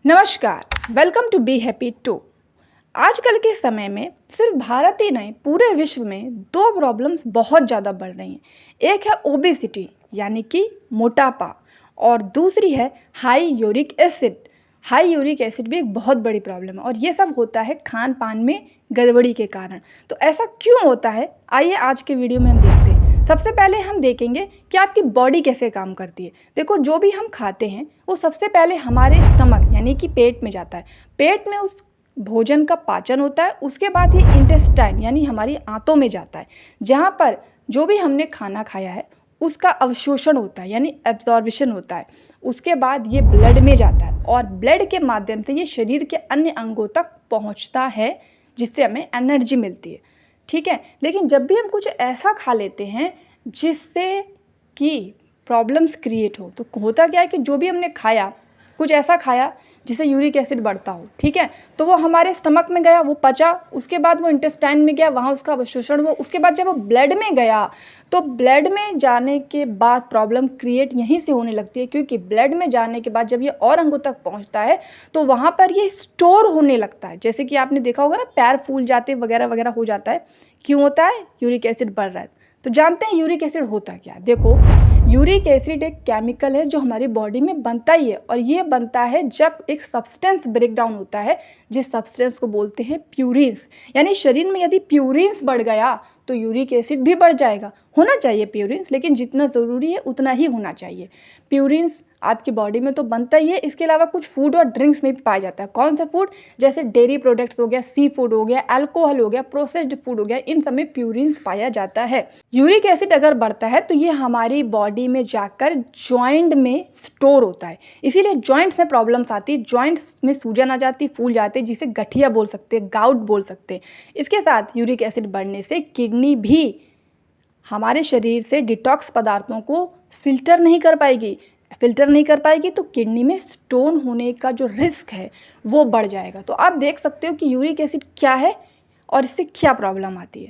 नमस्कार, welcome to be happy too. आजकल के समय में सिर्फ भारत ही नहीं पूरे विश्व में दो प्रॉब्लम्स बहुत ज़्यादा बढ़ रही हैं। एक है ओबेसिटी यानी कि मोटापा और दूसरी है high uric acid. High uric acid भी एक बहुत बड़ी प्रॉब्लम है और ये सब होता है खान पान में गड़बड़ी के कारण। तो ऐसा क्यों होता है, आइए आज के वीडियो में हम देखते हैं। सबसे पहले हम देखेंगे कि आपकी बॉडी कैसे काम करती है। देखो, जो भी हम खाते हैं वो सबसे पहले हमारे स्टमक यानी कि पेट में जाता है। पेट में उस भोजन का पाचन होता है, उसके बाद ये इंटेस्टाइन यानी हमारी आंतों में जाता है, जहाँ पर जो भी हमने खाना खाया है उसका अवशोषण होता है यानी एब्जॉर्बिशन होता है। उसके बाद ये ब्लड में जाता है और ब्लड के माध्यम से ये शरीर के अन्य अंगों तक पहुँचता है, जिससे हमें एनर्जी मिलती है। ठीक है, लेकिन जब भी हम कुछ ऐसा खा लेते हैं जिससे कि प्रॉब्लम्स क्रिएट हो, तो होता क्या है कि जो भी हमने खाया, कुछ ऐसा खाया जिससे यूरिक एसिड बढ़ता हो, ठीक है, तो वो हमारे स्टमक में गया, वो पचा, उसके बाद वो इंटेस्टाइन में गया, वहाँ उसका अवशोषण हुआ, उसके बाद जब वो ब्लड में गया तो ब्लड में जाने के बाद प्रॉब्लम क्रिएट यहीं से होने लगती है, क्योंकि ब्लड में जाने के बाद जब ये और अंगों तक पहुँचता है तो वहाँ पर ये स्टोर होने लगता है। जैसे कि आपने देखा होगा ना, पैर फूल जाते वगैरह वगैरह हो जाता है। क्यों होता है? यूरिक एसिड बढ़ रहा है। तो जानते हैं यूरिक एसिड होता क्या है। देखो, यूरिक एसिड एक केमिकल है जो हमारी बॉडी में बनता ही है, और ये बनता है जब एक सब्सटेंस ब्रेक डाउन होता है, जिस सब्सटेंस को बोलते हैं प्यूरिन्स। यानी शरीर में यदि प्यूरिन्स बढ़ गया तो यूरिक एसिड भी बढ़ जाएगा। होना चाहिए प्यूरिन्स, लेकिन जितना ज़रूरी है उतना ही होना चाहिए। प्यूरिन्स आपकी बॉडी में तो बनता ही है, इसके अलावा कुछ फूड और ड्रिंक्स में भी पाया जाता है। कौन से फूड? जैसे डेयरी प्रोडक्ट्स हो गया, सी फूड हो गया, अल्कोहल हो गया, प्रोसेस्ड फूड हो गया, इन सब में प्यूरिन्स पाया जाता है। यूरिक एसिड अगर बढ़ता है तो ये हमारी बॉडी में जाकर जॉइंट में स्टोर होता है, इसीलिए जॉइंट्स में प्रॉब्लम्स आती है, जॉइंट्स में सूजन आ जाती, फूल जाते, जिसे गठिया बोल सकते हैं, गाउट बोल सकते हैं। इसके साथ यूरिक एसिड बढ़ने से किडनी भी हमारे शरीर से डिटॉक्स पदार्थों को फिल्टर नहीं कर पाएगी, तो किडनी में स्टोन होने का जो रिस्क है वो बढ़ जाएगा। तो आप देख सकते हो कि यूरिक एसिड क्या है और इससे क्या प्रॉब्लम आती है।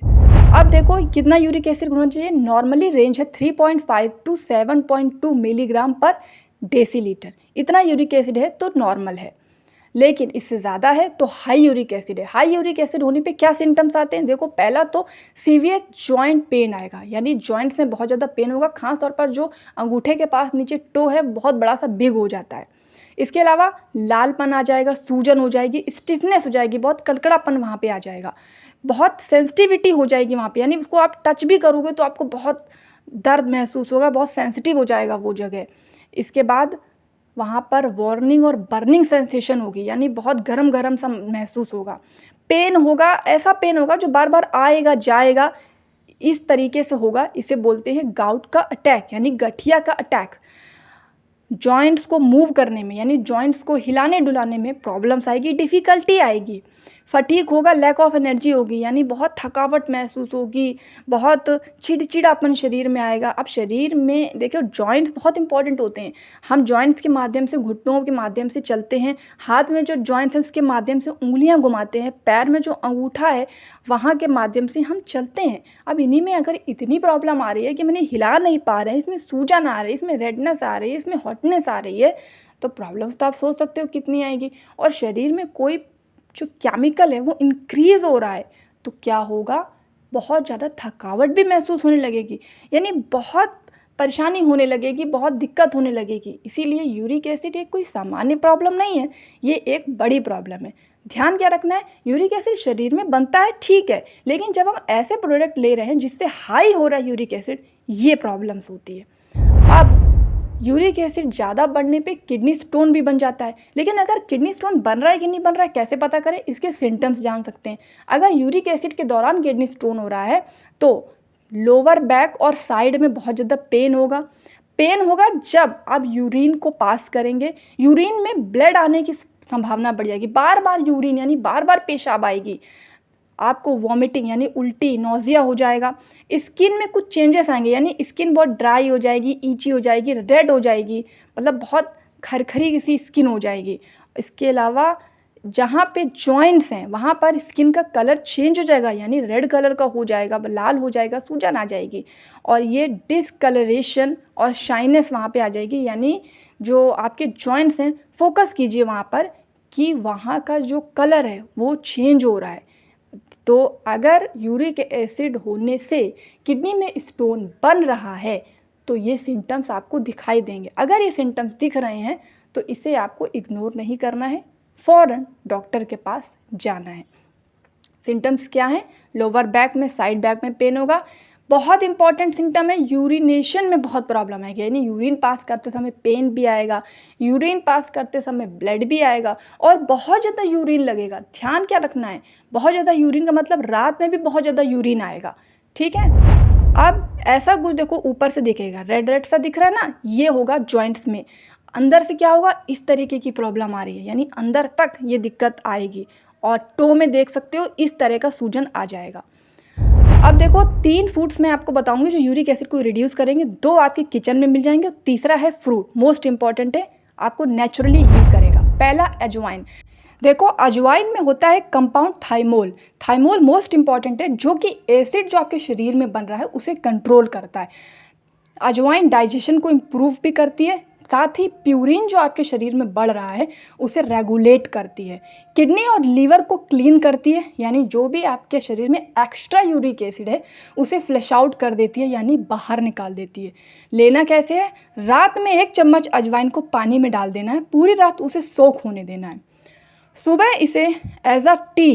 अब देखो कितना यूरिक एसिड होना चाहिए। नॉर्मली रेंज है 3.5 टू 7.2 मिलीग्राम पर डेसीलीटर। इतना यूरिक एसिड है तो नॉर्मल है, लेकिन इससे ज़्यादा है तो हाई यूरिक एसिड है। हाई यूरिक एसिड होने पे क्या सिम्टम्स आते हैं? देखो, पहला तो सीवियर जॉइंट पेन आएगा, यानी जॉइंट्स में बहुत ज़्यादा पेन होगा, खास तौर पर जो अंगूठे के पास नीचे टो है बहुत बड़ा सा बिग हो जाता है। इसके अलावा लालपन आ जाएगा, सूजन हो जाएगी, स्टिफनेस हो जाएगी, बहुत कड़कड़ापन वहाँ पे आ जाएगा, बहुत सेंसिटिविटी हो जाएगी वहाँ पे, यानी उसको आप टच भी करोगे तो आपको बहुत दर्द महसूस होगा, बहुत सेंसिटिव हो जाएगा वो जगह। इसके बाद वहाँ पर वार्निंग और बर्निंग सेंसेशन होगी, यानी बहुत गरम गरम सा महसूस होगा। पेन होगा, ऐसा पेन होगा जो बार बार आएगा जाएगा, इस तरीके से होगा। इसे बोलते हैं गाउट का अटैक यानी गठिया का अटैक। जॉइंट्स को मूव करने में यानी जॉइंट्स को हिलाने डुलाने में प्रॉब्लम्स आएगी, डिफ़िकल्टी आएगी, फटीग होगा, लैक ऑफ एनर्जी होगी, यानी बहुत थकावट महसूस होगी, बहुत चिड़चिड़ापन शरीर में आएगा। अब शरीर में देखो, जॉइंट्स बहुत इंपॉर्टेंट होते हैं। हम जॉइंट्स के माध्यम से, घुटनों के माध्यम से चलते हैं, हाथ में जो जॉइंट्स हैं उसके माध्यम से उंगलियां घुमाते हैं, पैर में जो अंगूठा है वहाँ के माध्यम से हम चलते हैं। अब इन्हीं में अगर इतनी प्रॉब्लम आ रही है कि मैंने हिला नहीं पा रहे हैं, इसमें सूजन आ रही है, इसमें रेडनेस आ रही है, इसमें हॉटनेस आ रही है, तो प्रॉब्लम्स तो आप सोच सकते हो कितनी आएगी। और शरीर में कोई जो केमिकल है वो इंक्रीज़ हो रहा है तो क्या होगा? बहुत ज़्यादा थकावट भी महसूस होने लगेगी, यानी बहुत परेशानी होने लगेगी, बहुत दिक्कत होने लगेगी। इसीलिए यूरिक एसिड एक कोई सामान्य प्रॉब्लम नहीं है, ये एक बड़ी प्रॉब्लम है। ध्यान क्या रखना है, यूरिक एसिड शरीर में बनता है, ठीक है, लेकिन जब हम ऐसे प्रोडक्ट ले रहे हैं जिससे हाई हो रहा है यूरिक एसिड, ये प्रॉब्लम्स होती है। अब यूरिक एसिड ज़्यादा बढ़ने पे किडनी स्टोन भी बन जाता है, लेकिन अगर किडनी स्टोन बन रहा है कि नहीं बन रहा है कैसे पता करें? इसके सिम्टम्स जान सकते हैं। अगर यूरिक एसिड के दौरान किडनी स्टोन हो रहा है तो लोअर बैक और साइड में बहुत ज़्यादा पेन होगा जब आप यूरिन को पास करेंगे, यूरिन में ब्लड आने की संभावना बढ़ जाएगी, बार बार यूरिन यानी बार बार पेशाब आएगी, आपको वॉमिटिंग यानी उल्टी, नौजिया हो जाएगा। स्किन में कुछ चेंजेस आएंगे, यानी स्किन बहुत ड्राई हो जाएगी, ईची हो जाएगी, रेड हो जाएगी, मतलब बहुत खरखरी सी स्किन हो जाएगी। इसके अलावा जहाँ पे जॉइंट्स हैं वहाँ पर स्किन का कलर चेंज हो जाएगा, यानी रेड कलर का हो जाएगा, लाल हो जाएगा, सूजन आ जाएगी, और ये डिसकलरेशन और शाइनेस वहाँ पे आ जाएगी, यानी जो आपके जॉइंट्स हैं, फोकस कीजिए वहाँ पर कि वहाँ का जो कलर है वो चेंज हो रहा है। तो अगर यूरिक एसिड होने से किडनी में स्टोन बन रहा है तो ये सिम्टम्स आपको दिखाई देंगे। अगर ये सिम्टम्स दिख रहे हैं तो इसे आपको इग्नोर नहीं करना है, फ़ौरन डॉक्टर के पास जाना है। सिम्टम्स क्या हैं? लोअर बैक में, साइड बैक में पेन होगा। बहुत इंपॉर्टेंट सिम्टम है, यूरिनेशन में बहुत प्रॉब्लम आएगी, यानी यूरिन पास करते समय पेन भी आएगा, यूरिन पास करते समय ब्लड भी आएगा और बहुत ज़्यादा यूरिन लगेगा। ध्यान क्या रखना है, बहुत ज़्यादा यूरिन का मतलब रात में भी बहुत ज़्यादा यूरिन आएगा, ठीक है। अब ऐसा कुछ देखो ऊपर से दिखेगा, रेड रेड सा दिख रहा है ना, ये होगा जॉइंट्स में। अंदर से क्या होगा, इस तरीके की प्रॉब्लम आ रही है, यानी अंदर तक ये दिक्कत आएगी और टो में देख सकते हो इस तरह का सूजन आ जाएगा। अब देखो 3 फूड्स मैं आपको बताऊंगी जो यूरिक एसिड को रिड्यूस करेंगे। 2 आपके किचन में मिल जाएंगे, तीसरा है फ्रूट, मोस्ट इंपॉर्टेंट है, आपको नेचुरली हील करेगा। पहला अजवाइन। देखो अजवाइन में होता है compound thymol. Thymol most important है, जो कि एसिड जो आपके शरीर में बन रहा है उसे कंट्रोल करता है। अजवाइन डाइजेशन को इम्प्रूव भी करती है, साथ ही प्यूरिन जो आपके शरीर में बढ़ रहा है उसे रेगुलेट करती है। किडनी और लीवर को क्लीन करती है, यानी जो भी आपके शरीर में एक्स्ट्रा यूरिक एसिड है उसे फ्लश आउट कर देती है, यानी बाहर निकाल देती है। लेना कैसे है, रात में 1 चम्मच अजवाइन को पानी में डाल देना है, पूरी रात उसे सोख होने देना है, सुबह इसे एज अ टी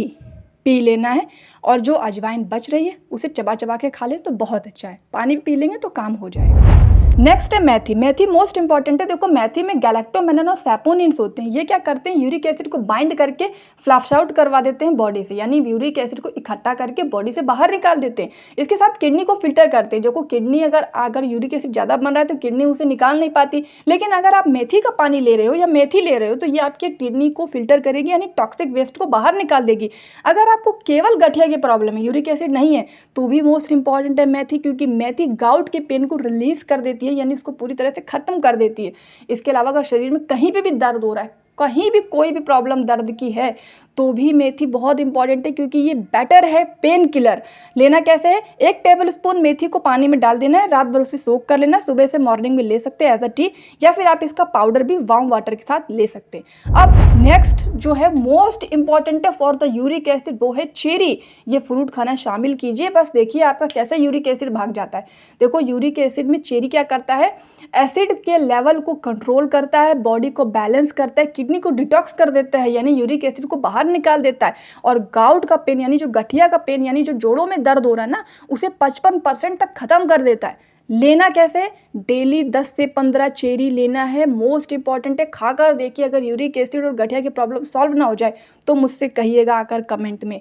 पी लेना है और जो अजवाइन बच रही है उसे चबा चबा के खा ले तो बहुत अच्छा है। पानी पी लेंगे तो काम हो जाएगा। नेक्स्ट है मेथी। मेथी मोस्ट इंपॉर्टेंट है। देखो मेथी में गैलेक्टोमेनन और सैपोनिन्स होते हैं। ये क्या करते हैं, यूरिक एसिड को बाइंड करके फ्लश आउट करवा देते हैं बॉडी से, यानी यूरिक एसिड को इकट्ठा करके बॉडी से बाहर निकाल देते हैं। इसके साथ किडनी को फिल्टर करते हैं, जो को किडनी अगर यूरिक एसिड ज़्यादा बन रहा है तो किडनी उसे निकाल नहीं पाती। लेकिन अगर आप मेथी का पानी ले रहे हो या मेथी ले रहे हो तो ये आपके किडनी को फिल्टर करेगी, यानी टॉक्सिक वेस्ट को बाहर निकाल देगी। अगर आपको केवल गठिया की प्रॉब्लम है, यूरिक एसिड नहीं है, तो भी मोस्ट इंपॉर्टेंट है मेथी, क्योंकि मेथी गाउट के पेन को रिलीज कर देती है, यानी उसको पूरी तरह से खत्म कर देती है। इसके अलावा अगर शरीर में कहीं पे भी दर्द हो रहा है, कहीं भी कोई भी प्रॉब्लम दर्द की है, तो भी मेथी बहुत इंपॉर्टेंट है, क्योंकि ये बेटर है पेन किलर। लेना कैसे है, 1 टेबलस्पून मेथी को पानी में डाल देना है, रात भर उसे सोक कर लेना, सुबह से मॉर्निंग में ले सकते हैं एज अ टी, या फिर आप इसका पाउडर भी वार्म वाटर के साथ ले सकते हैं। अब नेक्स्ट जो है मोस्ट इंपॉर्टेंट है फॉर द यूरिक एसिड, वो है चेरी। ये फ्रूट खाना शामिल कीजिए, बस देखिए आपका कैसे यूरिक एसिड भाग जाता है। देखो यूरिक एसिड में चेरी क्या करता है, एसिड के लेवल को कंट्रोल करता है, बॉडी को बैलेंस करता है, किडनी को डिटॉक्स कर देता है, यानी यूरिक एसिड को बाहर निकाल देता है, और गाउट का पेन यानी जो गठिया का पेन यानी जो जोड़ों में दर्द हो रहा है ना, उसे 55% तक खत्म कर देता है। लेना कैसे, डेली 10 से 15 चेरी लेना है, मोस्ट इंपॉर्टेंट है। खाकर देखिए, अगर यूरिक एसिड और गठिया की प्रॉब्लम सॉल्व ना हो जाए तो मुझसे कहिएगा आकर कमेंट में।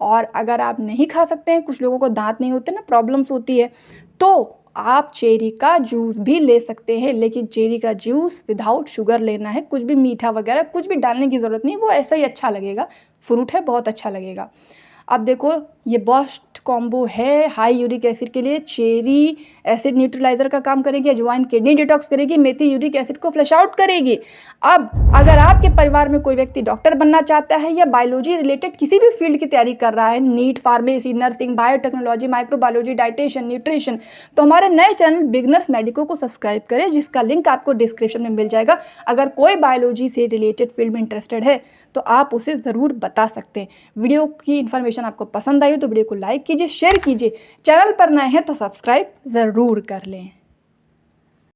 और अगर आप नहीं खा सकते हैं, कुछ लोगों को दांत नहीं होते ना, प्रॉब्लम्स होती है, तो आप चेरी का जूस भी ले सकते हैं, लेकिन चेरी का जूस विदाउट शुगर लेना है, कुछ भी मीठा वगैरह कुछ भी डालने की ज़रूरत नहीं, वो ऐसा ही अच्छा लगेगा, फ्रूट है बहुत अच्छा लगेगा। अब देखो ये बेस्ट कॉम्बो है हाई यूरिक एसिड के लिए। चेरी एसिड न्यूट्रलाइजर का काम करेगी, अजवाइन किडनी डिटॉक्स करेगी, मेथी यूरिक एसिड को फ्लश आउट करेगी। अब अगर आपके परिवार में कोई व्यक्ति डॉक्टर बनना चाहता है या बायोलॉजी रिलेटेड किसी भी फील्ड की तैयारी कर रहा है, NEET, pharmacy, nursing, biotechnology, microbiology, dietician, nutrition, तो हमारे नए चैनल बिगनर्स मेडिको को सब्सक्राइब करें, जिसका लिंक आपको डिस्क्रिप्शन में मिल जाएगा। अगर कोई बायोलॉजी से रिलेटेड फील्ड में इंटरेस्टेड है तो आप उसे ज़रूर बता सकते हैं। वीडियो की इन्फॉर्मेशन आपको पसंद आई हो तो वीडियो को लाइक कीजिए, शेयर कीजिए, चैनल पर नए हैं तो सब्सक्राइब ज़रूर कर लें।